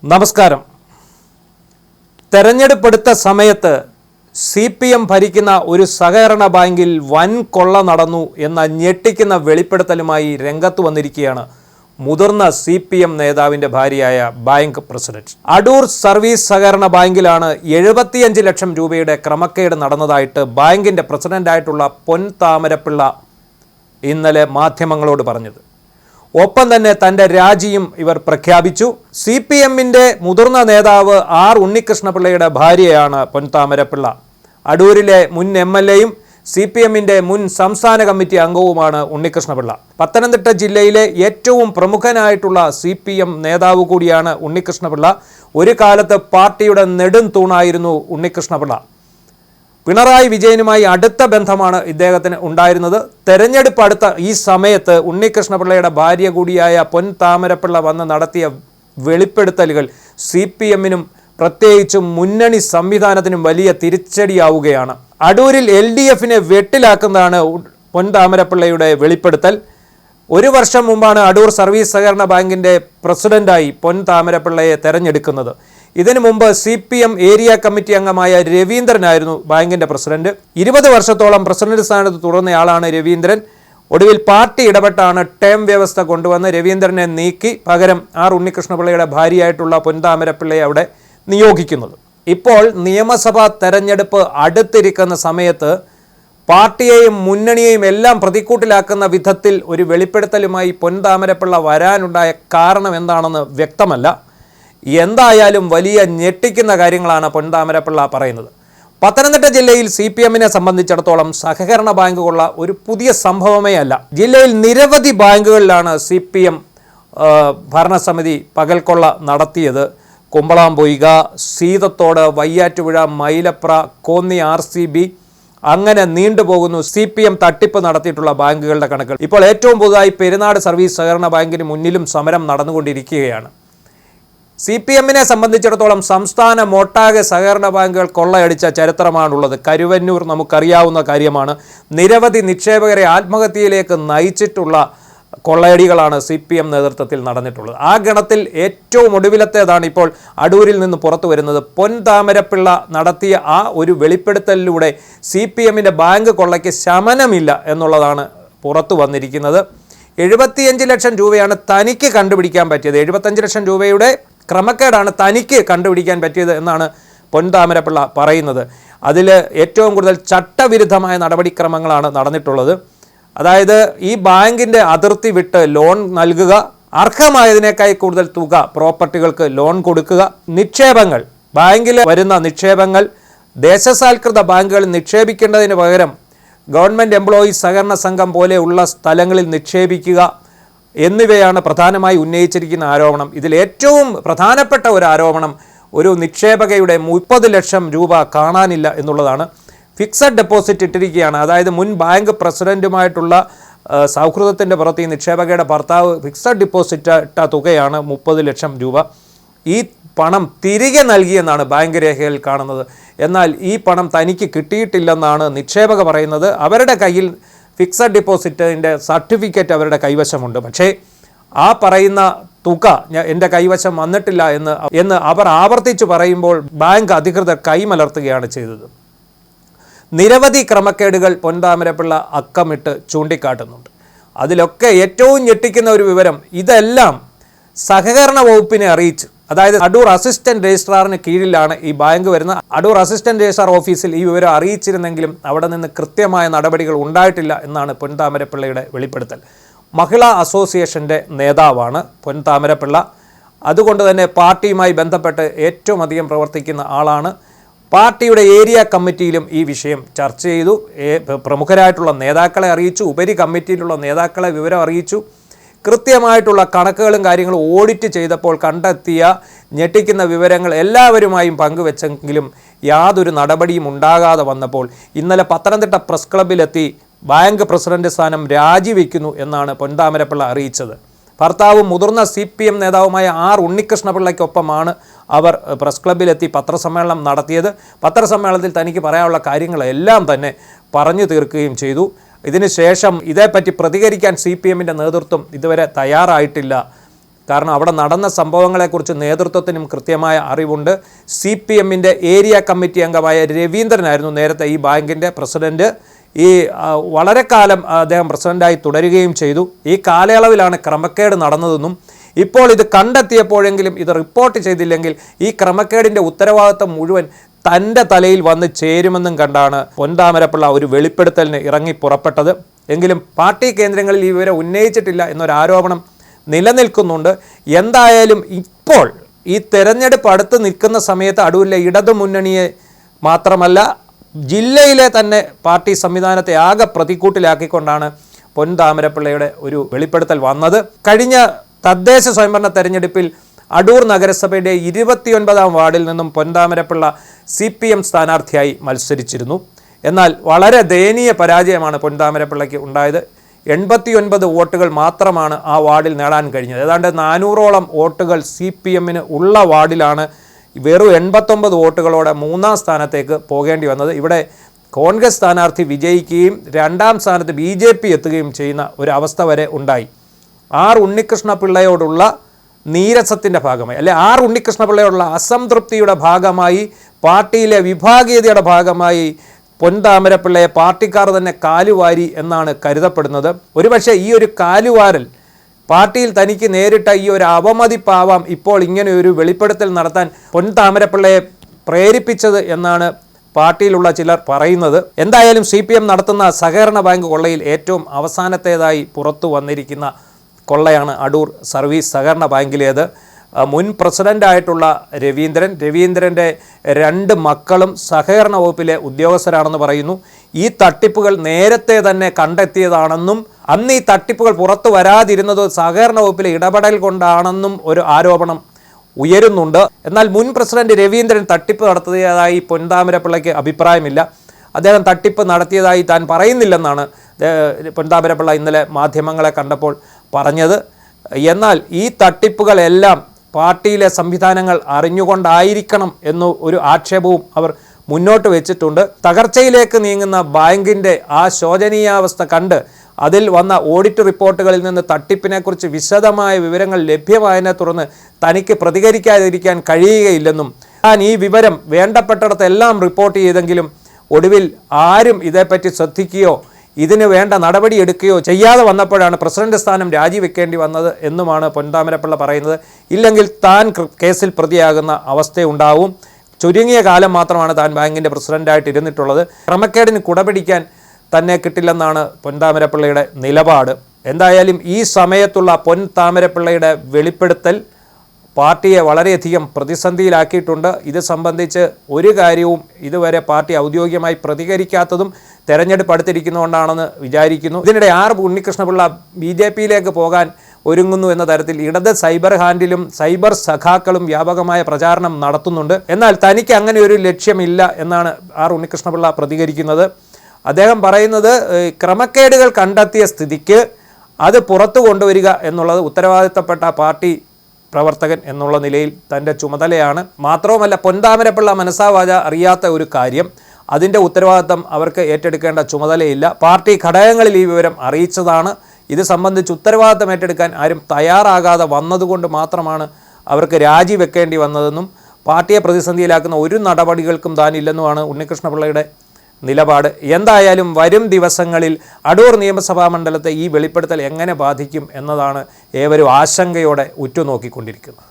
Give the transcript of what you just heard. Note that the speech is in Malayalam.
നമസ്കാരം. തെരഞ്ഞെടുപ്പെടുത്ത സമയത്ത് CPM ഭരിക്കുന്ന ഒരു സഹകരണ ബാങ്കിൽ വൻ കൊള്ള നടന്നു എന്ന ഞെട്ടിക്കുന്ന വെളിപ്പെടുത്തലുമായി രംഗത്ത് വന്നിരിക്കുകയാണ് മുതിർന്ന CPM നേതാവിൻ്റെ ഭാര്യയായ ബാങ്ക് പ്രസിഡന്റ്. അടൂർ സർവീസ് സഹകരണ ബാങ്കിലാണ് 75 ലക്ഷം രൂപയുടെ ക്രമക്കേട് നടന്നതായിട്ട് ബാങ്കിൻ്റെ പ്രസിഡന്റായിട്ടുള്ള പൊൻ താമരപ്പിള്ള ഇന്നലെ മാധ്യമങ്ങളോട് പറഞ്ഞത്. ഒപ്പം തന്നെ തൻ്റെ രാജിയും ഇവർ പ്രഖ്യാപിച്ചു. CPMൻ്റെ മുതിർന്ന നേതാവ് ആർ ഉണ്ണികൃഷ്ണപിള്ളയുടെ ഭാര്യയാണ് പൊൻ താമരപ്പിള്ള. അടൂരിലെ മുൻ MLAയും CPMൻ്റെ മുൻ സംസ്ഥാന കമ്മിറ്റി അംഗവുമാണ് ഉണ്ണികൃഷ്ണപിള്ള. പത്തനംതിട്ട ജില്ലയിലെ ഏറ്റവും പ്രമുഖനായിട്ടുള്ള CPM നേതാവ് കൂടിയാണ് ഉണ്ണികൃഷ്ണപിള്ള. ഒരു കാലത്ത് പാർട്ടിയുടെ നെടും തൂണായിരുന്നു ഉണ്ണികൃഷ്ണപിള്ള. പിണറായി വിജയനുമായി അടുത്ത ബന്ധമാണ് ഇദ്ദേഹത്തിന് ഉണ്ടായിരുന്നത്. തെരഞ്ഞെടുപ്പ് അടുത്ത ഈ സമയത്ത് ഉണ്ണികൃഷ്ണപിള്ളയുടെ ഭാര്യ കൂടിയായ പൊൻ താമരപ്പിള്ള വന്ന് നടത്തിയ വെളിപ്പെടുത്തലുകൾ CPMനും പ്രത്യേകിച്ചും മുന്നണി സംവിധാനത്തിനും വലിയ തിരിച്ചടിയാവുകയാണ്. അടൂരിൽ LDFനെ വെട്ടിലാക്കുന്നതാണ് പൊൻ താമരപ്പിള്ളയുടെ വെളിപ്പെടുത്തൽ. ഒരു വർഷം മുമ്പാണ് അടൂർ സർവീസ് സഹകരണ ബാങ്കിൻ്റെ പ്രസിഡന്റായി പൊൻ താമരപ്പിള്ളയെ തെരഞ്ഞെടുക്കുന്നത്. ഇതിനു മുമ്പ് CPM ഏരിയ കമ്മിറ്റി അംഗമായ രവീന്ദ്രനായിരുന്നു ബാങ്കിൻ്റെ പ്രസിഡന്റ്. 20 വർഷത്തോളം പ്രസിഡന്റ് സ്ഥാനത്ത് തുടർന്നയാളാണ് രവീന്ദ്രൻ. ഒടുവിൽ പാർട്ടി ഇടപെട്ടാണ് ടേം വ്യവസ്ഥ കൊണ്ടുവന്ന് രവീന്ദ്രനെ നീക്കി പകരം ആർ ഉണ്ണികൃഷ്ണപിള്ളയുടെ ഭാര്യയായിട്ടുള്ള പൊൻ താമരപ്പിള്ളയെ അവിടെ നിയോഗിക്കുന്നത്. ഇപ്പോൾ നിയമസഭാ തെരഞ്ഞെടുപ്പ് അടുത്തിരിക്കുന്ന സമയത്ത് പാർട്ടിയെയും മുന്നണിയെയും എല്ലാം പ്രതിക്കൂട്ടിലാക്കുന്ന വിധത്തിൽ ഒരു വെളിപ്പെടുത്തലുമായി പൊൻ താമരപ്പിള്ള വരാനുണ്ടായ കാരണം എന്താണെന്ന് വ്യക്തമല്ല. എന്തായാലും വലിയ ഞെട്ടിക്കുന്ന കാര്യങ്ങളാണ് പൊൻ താമരപ്പിള്ള പറയുന്നത്. പത്തനംതിട്ട ജില്ലയിൽ CPMനെ സംബന്ധിച്ചിടത്തോളം സഹകരണ ബാങ്കുകളുള്ള ഒരു പുതിയ സംഭവമേ അല്ല. ജില്ലയിൽ നിരവധി ബാങ്കുകളിലാണ് CPM ഭരണസമിതി പകൽക്കൊള്ള നടത്തിയത്. കുമ്പളാംപൊയ്ക, സീതത്തോട്, വയ്യാറ്റുപുഴ, മൈലപ്ര, കോന്നി RCB അങ്ങനെ നീണ്ടുപോകുന്നു CPM തട്ടിപ്പ് നടത്തിയിട്ടുള്ള ബാങ്കുകളുടെ കണക്കുകൾ. ഇപ്പോൾ ഏറ്റവും പുതുതായി പെരുന്നാട് സർവീസ് സഹകരണ ബാങ്കിന് മുന്നിലും സമരം നടന്നുകൊണ്ടിരിക്കുകയാണ്. CPMനെ സംബന്ധിച്ചിടത്തോളം സംസ്ഥാന ഒട്ടാകെ സഹകരണ ബാങ്കുകൾ കൊള്ളയടിച്ച ചരിത്രമാണുള്ളത്. കരുവന്നൂർ നമുക്കറിയാവുന്ന കാര്യമാണ്. നിരവധി നിക്ഷേപകരെ ആത്മഹത്യയിലേക്ക് നയിച്ചിട്ടുള്ള കൊള്ളയടികളാണ് CPM നേതൃത്വത്തിൽ നടന്നിട്ടുള്ളത്. ആ ഗണത്തിൽ ഏറ്റവും ഒടുവിലത്തേതാണ് ഇപ്പോൾ അടൂരിൽ നിന്ന് പുറത്തു വരുന്നത്. പൊൻ താമരപ്പിള്ള നടത്തിയ ആ ഒരു വെളിപ്പെടുത്തലിലൂടെ CPMൻ്റെ ബാങ്ക് കൊള്ളയ്ക്ക് ശമനമില്ല എന്നുള്ളതാണ് പുറത്തു വന്നിരിക്കുന്നത്. 75 ലക്ഷം രൂപയാണ് തനിക്ക് കണ്ടുപിടിക്കാൻ പറ്റിയത്. 75 ലക്ഷം രൂപയുടെ ക്രമക്കേടാണ് തനിക്ക് കണ്ടുപിടിക്കാൻ പറ്റിയത് എന്നാണ് പൊൻ താമരപ്പിള്ള പറയുന്നത്. അതിൽ ഏറ്റവും കൂടുതൽ ചട്ടവിരുദ്ധമായ നടപടിക്രമങ്ങളാണ് നടന്നിട്ടുള്ളത്. അതായത് ഈ ബാങ്കിൻ്റെ അതിർത്തി വിട്ട് ലോൺ നൽകുക, അർഹമായതിനേക്കാൾ കൂടുതൽ തുക പ്രോപ്പർട്ടികൾക്ക് ലോൺ കൊടുക്കുക, നിക്ഷേപങ്ങൾ ബാങ്കിൽ വരുന്ന നിക്ഷേപങ്ങൾ ദേശസാൽകൃത ബാങ്കുകളിൽ നിക്ഷേപിക്കേണ്ടതിന് പകരം ഗവൺമെൻറ് എംപ്ലോയീസ് സഹകരണ സംഘം പോലെയുള്ള സ്ഥലങ്ങളിൽ നിക്ഷേപിക്കുക എന്നിവയാണ് പ്രധാനമായി ഉന്നയിച്ചിരിക്കുന്ന ആരോപണം. ഇതിൽ ഏറ്റവും പ്രധാനപ്പെട്ട ഒരു ആരോപണം ഒരു നിക്ഷേപകയുടെ 30 ലക്ഷം രൂപ കാണാനില്ല എന്നുള്ളതാണ്. ഫിക്സഡ് ഡെപ്പോസിറ്റ് ഇട്ടിരിക്കുകയാണ്. അതായത് മുൻ ബാങ്ക് പ്രസിഡന്റുമായിട്ടുള്ള സൗഹൃദത്തിൻ്റെ പുറത്ത് ഈ നിക്ഷേപകയുടെ ഭർത്താവ് ഫിക്സഡ് ഡെപ്പോസിറ്റ് ഇട്ട തുകയാണ് 30 ലക്ഷം രൂപ. ഈ പണം തിരികെ നൽകിയെന്നാണ് ബാങ്ക് രേഖയിൽ കാണുന്നത്. എന്നാൽ ഈ പണം തനിക്ക് കിട്ടിയിട്ടില്ലെന്നാണ് നിക്ഷേപക പറയുന്നത്. അവരുടെ കയ്യിൽ ഫിക്സഡ് ഡെപ്പോസിറ്റിൻ്റെ സർട്ടിഫിക്കറ്റ് അവരുടെ കൈവശമുണ്ട്. പക്ഷേ ആ പറയുന്ന തുക എൻ്റെ കൈവശം വന്നിട്ടില്ല എന്ന് അവർ ആവർത്തിച്ച് പറയുമ്പോൾ ബാങ്ക് അധികൃതർ കൈമലർത്തുകയാണ് ചെയ്തത്. നിരവധി ക്രമക്കേടുകൾ പൊൻ താമരപ്പിള്ള അക്കമിട്ട് ചൂണ്ടിക്കാട്ടുന്നുണ്ട്. അതിലൊക്കെ ഏറ്റവും ഞെട്ടിക്കുന്ന ഒരു വിവരം, ഇതെല്ലാം സഹകരണ വകുപ്പിനെ അറിയിച്ചു. അതായത് അടൂർ അസിസ്റ്റന്റ് രജിസ്ട്രാറിന് കീഴിലാണ് ഈ ബാങ്ക് വരുന്നത്. അടൂർ അസിസ്റ്റന്റ് രജിസ്ട്രാർ ഓഫീസിൽ ഈ വിവരം അറിയിച്ചിരുന്നെങ്കിലും അവിടെ നിന്ന് കൃത്യമായ നടപടികൾ ഉണ്ടായിട്ടില്ല എന്നാണ് പൊൻ താമരപ്പിള്ളയുടെ വെളിപ്പെടുത്തൽ. മഹിളാ അസോസിയേഷൻ്റെ നേതാവാണ് പൊൻ താമരപ്പിള്ള. അതുകൊണ്ട് തന്നെ പാർട്ടിയുമായി ബന്ധപ്പെട്ട് ഏറ്റവും അധികം പ്രവർത്തിക്കുന്ന ആളാണ്. പാർട്ടിയുടെ ഏരിയ കമ്മിറ്റിയിലും ഈ വിഷയം ചർച്ച ചെയ്തു. പ്രമുഖരായിട്ടുള്ള നേതാക്കളെ അറിയിച്ചു, ഉപരി കമ്മിറ്റിയിലുള്ള നേതാക്കളെ വിവരം അറിയിച്ചു. കൃത്യമായിട്ടുള്ള കണക്കുകളും കാര്യങ്ങളും ഓഡിറ്റ് ചെയ്തപ്പോൾ കണ്ടെത്തിയ ഞെട്ടിക്കുന്ന വിവരങ്ങൾ എല്ലാവരുമായും പങ്കുവെച്ചെങ്കിലും യാതൊരു നടപടിയും ഉണ്ടാകാതെ വന്നപ്പോൾ ഇന്നലെ പത്തനംതിട്ട പ്രസ് ക്ലബ്ബിലെത്തി ബാങ്ക് പ്രസിഡന്റ് സ്ഥാനം രാജിവെക്കുന്നു എന്നാണ് പൊൻ താമരപ്പിള്ള അറിയിച്ചത്. ഭർത്താവും മുതിർന്ന CPM നേതാവുമായ ആർ ഉണ്ണികൃഷ്ണപിള്ളയ്ക്കൊപ്പമാണ് അവർ പ്രസ് ക്ലബ്ബിലെത്തി പത്രസമ്മേളനം നടത്തിയത്. പത്രസമ്മേളനത്തിൽ തനിക്ക് പറയാനുള്ള കാര്യങ്ങളെല്ലാം തന്നെ പറഞ്ഞു തീർക്കുകയും ചെയ്തു. ഇതിനുശേഷം ഇതേപ്പറ്റി പ്രതികരിക്കാൻ CPMൻ്റെ നേതൃത്വം ഇതുവരെ തയ്യാറായിട്ടില്ല. കാരണം അവിടെ നടന്ന സംഭവങ്ങളെക്കുറിച്ച് നേതൃത്വത്തിനും കൃത്യമായ അറിവുണ്ട്. CPMൻ്റെ ഏരിയ കമ്മിറ്റി അംഗമായ രവീന്ദ്രനായിരുന്നു നേരത്തെ ഈ ബാങ്കിൻ്റെ പ്രസിഡൻറ്റ്. വളരെ കാലം അദ്ദേഹം പ്രസിഡൻ്റായി തുടരുകയും ചെയ്തു. ഈ കാലയളവിലാണ് ക്രമക്കേട് നടന്നതെന്നും ഇപ്പോൾ ഇത് കണ്ടെത്തിയപ്പോഴെങ്കിലും ഇത് റിപ്പോർട്ട് ചെയ്തില്ലെങ്കിൽ ഈ ക്രമക്കേടിൻ്റെ ഉത്തരവാദിത്തം മുഴുവൻ തൻ്റെ തലയിൽ വന്ന് ചേരുമെന്നും കണ്ടാണ് പൊൻതാമരപ്പിള്ള ഒരു വെളിപ്പെടുത്തലിന് ഇറങ്ങി പുറപ്പെട്ടത്. എങ്കിലും പാർട്ടി കേന്ദ്രങ്ങളിൽ ഈ വിവരം ഉന്നയിച്ചിട്ടില്ല എന്നൊരാരോപണം നിലനിൽക്കുന്നുണ്ട്. എന്തായാലും ഇപ്പോൾ ഈ തെരഞ്ഞെടുപ്പ് അടുത്ത് നിൽക്കുന്ന സമയത്ത് അടൂരിലെ ഇടതുമുന്നണിയെ മാത്രമല്ല ജില്ലയിലെ തന്നെ പാർട്ടി സംവിധാനത്തെ ആകെ പ്രതിക്കൂട്ടിലാക്കിക്കൊണ്ടാണ് പൊൻതാമരപ്പിള്ളയുടെ ഒരു വെളിപ്പെടുത്തൽ വന്നത്. കഴിഞ്ഞ തദ്ദേശ സ്വയംഭരണ തെരഞ്ഞെടുപ്പിൽ അടൂർ നഗരസഭയുടെ 29ാം വാർഡിൽ നിന്നും പൊൻതാമരപ്പിള്ള CPM സ്ഥാനാർത്ഥിയായി മത്സരിച്ചിരുന്നു. എന്നാൽ വളരെ ദയനീയ പരാജയമാണ് പൊൻതാമരപ്പിള്ളയ്ക്ക് ഉണ്ടായത്. 89 വോട്ടുകൾ മാത്രമാണ് ആ വാർഡിൽ നേടാൻ കഴിഞ്ഞത്. ഏതാണ്ട് 400ഓളം വോട്ടുകൾ CPMന് ഉള്ള വാർഡിലാണ് വെറും 89 വോട്ടുകളോടെ 3ാം സ്ഥാനത്തേക്ക് പോകേണ്ടി വന്നത്. ഇവിടെ കോൺഗ്രസ് സ്ഥാനാർത്ഥി വിജയിക്കുകയും 2ാം സ്ഥാനത്ത് BJP എത്തുകയും ചെയ്യുന്ന ഒരു അവസ്ഥ വരെ ഉണ്ടായി. ഉണ്ണികൃഷ്ണപിള്ളയോടുള്ള നീരസത്തിൻ്റെ ഭാഗമായി ഉണ്ണികൃഷ്ണപിള്ളയോടുള്ള അസംതൃപ്തിയുടെ ഭാഗമായി പാർട്ടിയിലെ വിഭാഗീയതയുടെ ഭാഗമായി പൊൻതാമരപ്പിള്ളയെ പാർട്ടിക്കാർ തന്നെ കാലുവാരി എന്നാണ് കരുതപ്പെടുന്നത്. ഒരുപക്ഷെ ഈ ഒരു കാലുവാരൽ പാർട്ടിയിൽ തനിക്ക് നേരിട്ട ഈ ഒരു അവമതിപ്പാവാം ഇപ്പോൾ ഇങ്ങനെ ഒരു വെളിപ്പെടുത്തൽ നടത്താൻ പൊൻതാമരപ്പിള്ളയെ പ്രേരിപ്പിച്ചത് എന്നാണ് പാർട്ടിയിലുള്ള ചിലർ പറയുന്നത്. എന്തായാലും CPM നടത്തുന്ന സഹകരണ ബാങ്ക് കൊള്ളയിൽ ഏറ്റവും അവസാനത്തേതായി പുറത്തു വന്നിരിക്കുന്ന കൊള്ളയാണ് അടൂർ സർവീസ് സഹകരണ ബാങ്കിലേത്. മുൻ പ്രസിഡൻ്റായിട്ടുള്ള രവീന്ദ്രൻ്റെ 2 മക്കളും സഹകരണ വകുപ്പിലെ ഉദ്യോഗസ്ഥരാണെന്ന് പറയുന്നു. ഈ തട്ടിപ്പുകൾ നേരത്തെ തന്നെ കണ്ടെത്തിയതാണെന്നും അന്ന് ഈ തട്ടിപ്പുകൾ പുറത്തു വരാതിരുന്നത് സഹകരണ വകുപ്പിലെ ഇടപെടൽ കൊണ്ടാണെന്നും ഒരു ആരോപണം ഉയരുന്നുണ്ട്. എന്നാൽ മുൻ പ്രസിഡന്റ് രവീന്ദ്രൻ തട്ടിപ്പ് നടത്തിയതായി പൊൻതാമരപ്പിള്ളയ്ക്ക് അഭിപ്രായമില്ല. അദ്ദേഹം തട്ടിപ്പ് നടത്തിയതായി താൻ പറയുന്നില്ലെന്നാണ് പൊൻതാമരപ്പിള്ള ഇന്നലെ മാധ്യമങ്ങളെ കണ്ടപ്പോൾ പറഞ്ഞത്. എന്നാൽ ഈ തട്ടിപ്പുകളെല്ലാം പാർട്ടിയിലെ സംവിധാനങ്ങൾ അറിഞ്ഞുകൊണ്ടായിരിക്കണം എന്ന ഒരു ആക്ഷേപവും അവർ മുന്നോട്ട് വെച്ചിട്ടുണ്ട്. തകർച്ചയിലേക്ക് നീങ്ങുന്ന ബാങ്കിൻ്റെ ആ ശോചനീയാവസ്ഥ കണ്ട് അതിൽ വന്ന ഓഡിറ്റ് റിപ്പോർട്ടുകളിൽ നിന്ന് തട്ടിപ്പിനെക്കുറിച്ച് വിശദമായ വിവരങ്ങൾ ലഭ്യമായതിനെ തുടർന്ന് തനിക്ക് പ്രതികരിക്കാതിരിക്കാൻ കഴിയുകയില്ലെന്നും താൻ ഈ വിവരം വേണ്ടപ്പെട്ടിടത്തെല്ലാം റിപ്പോർട്ട് ചെയ്തെങ്കിലും ഒടുവിൽ ആരും ഇതേപ്പറ്റി ശ്രദ്ധിക്കുകയോ ഇതിന് വേണ്ട നടപടിയെടുക്കുകയോ ചെയ്യാതെ വന്നപ്പോഴാണ് പ്രസിഡന്റ് സ്ഥാനം രാജിവെക്കേണ്ടി വന്നത് എന്നുമാണ് പൊൻതാമരപ്പിള്ള പറയുന്നത്. ഇല്ലെങ്കിൽ താൻ കേസിൽ പ്രതിയാകുന്ന അവസ്ഥയുണ്ടാവും. ചുരുങ്ങിയ കാലം മാത്രമാണ് താൻ ബാങ്കിൻ്റെ പ്രസിഡൻ്റായിട്ട് ഇരുന്നിട്ടുള്ളത്. ക്രമക്കേടിന് കുടപിടിക്കാൻ തന്നെ കിട്ടില്ലെന്നാണ് പൊൻതാമരപ്പിള്ളയുടെ നിലപാട്. എന്തായാലും ഈ സമയത്തുള്ള പൊൻതാമരപ്പിള്ളയുടെ വെളിപ്പെടുത്തൽ പാർട്ടിയെ വളരെയധികം പ്രതിസന്ധിയിലാക്കിയിട്ടുണ്ട്. ഇത് സംബന്ധിച്ച് ഒരു കാര്യവും ഇതുവരെ പാർട്ടി ഔദ്യോഗികമായി പ്രതികരിക്കാത്തതും തെരഞ്ഞെടുപ്പ് അടുത്തിരിക്കുന്നതുകൊണ്ടാണെന്ന് വിചാരിക്കുന്നു. ഇതിനിടെ ഉണ്ണികൃഷ്ണപിള്ള BJPയിലേക്ക് പോകാൻ ഒരുങ്ങുന്നു എന്ന തരത്തിൽ ഇടത് സൈബർ ഹാൻഡിലും സൈബർ സഖാക്കളും വ്യാപകമായ പ്രചാരണം നടത്തുന്നുണ്ട്. എന്നാൽ തനിക്ക് അങ്ങനെ ഒരു ലക്ഷ്യമില്ല എന്നാണ് ഉണ്ണികൃഷ്ണപിള്ള പ്രതികരിക്കുന്നത്. അദ്ദേഹം പറയുന്നത് ക്രമക്കേടുകൾ കണ്ടെത്തിയ സ്ഥിതിക്ക് അത് പുറത്തു കൊണ്ടുവരിക എന്നുള്ളത് ഉത്തരവാദിത്തപ്പെട്ട പാർട്ടി പ്രവർത്തകൻ എന്നുള്ള നിലയിൽ തൻ്റെ ചുമതലയാണ്. മാത്രവുമല്ല പൊൻതാമരപ്പിള്ള മനസ്സാവാച അറിയാത്ത ഒരു കാര്യം, അതിൻ്റെ ഉത്തരവാദിത്തം അവർക്ക് ഏറ്റെടുക്കേണ്ട ചുമതലയില്ല. പാർട്ടി ഘടകങ്ങളിൽ ഈ വിവരം അറിയിച്ചതാണ്. ഇത് സംബന്ധിച്ച് ഉത്തരവാദിത്തം ഏറ്റെടുക്കാൻ ആരും തയ്യാറാകാതെ വന്നതുകൊണ്ട് മാത്രമാണ് അവർക്ക് രാജിവെക്കേണ്ടി വന്നതെന്നും പാർട്ടിയെ പ്രതിസന്ധിയിലാക്കുന്ന ഒരു നടപടികൾക്കും താനില്ലെന്നുമാണ് ഉണ്ണികൃഷ്ണപിള്ളയുടെ നിലപാട്. എന്തായാലും വരും ദിവസങ്ങളിൽ അടൂർ നിയമസഭാ മണ്ഡലത്തെ ഈ വെളിപ്പെടുത്തൽ എങ്ങനെ ബാധിക്കും എന്നതാണ് ഏവരും ആശങ്കയോടെ ഉറ്റുനോക്കിക്കൊണ്ടിരിക്കുന്നത്.